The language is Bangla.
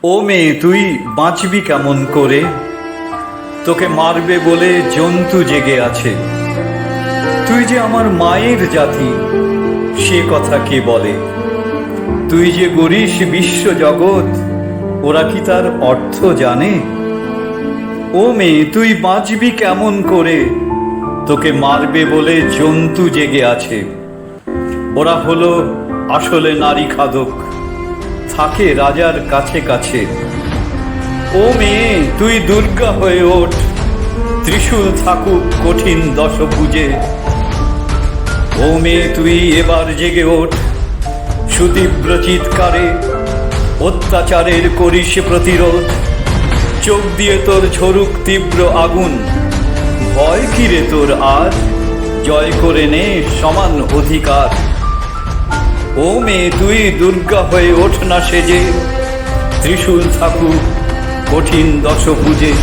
ও মেয়ে, তুই বাঁচবি কেমন করে? তোকে মারবে বলে জন্তু জেগে আছে। তুই যে আমার মায়ের জাতি, সে কথা কে বলে? তুই যে গড়িস বিশ্ব জগৎ, ওরা কি তার অর্থ জানে? ও মেয়ে, তুই বাঁচবি কেমন করে? তোকে মারবে বলে জন্তু জেগে আছে। ওরা হলো আসলে নারী খাদক, থাকে রাজার কাছে কাছে। ও মেয়ে, তুই দুর্গা হয়ে ওঠ, ত্রিশূল থাকুক কঠিন দশভুজে। ও মেয়ে, তুই এবার জেগে ওঠ, সুতীব্র চিৎকারে অত্যাচারের করিস প্রতিরোধ। চোখ দিয়ে তোর ঝরুক তীব্র আগুন, ভয় কিরে তোর আর? জয় করে নে সমান অধিকার। ও মেয়ে, তুই দুর্গা হয়ে ওঠ না সেজে, ত্রিশূল থাকুক কঠিন দশভুজে।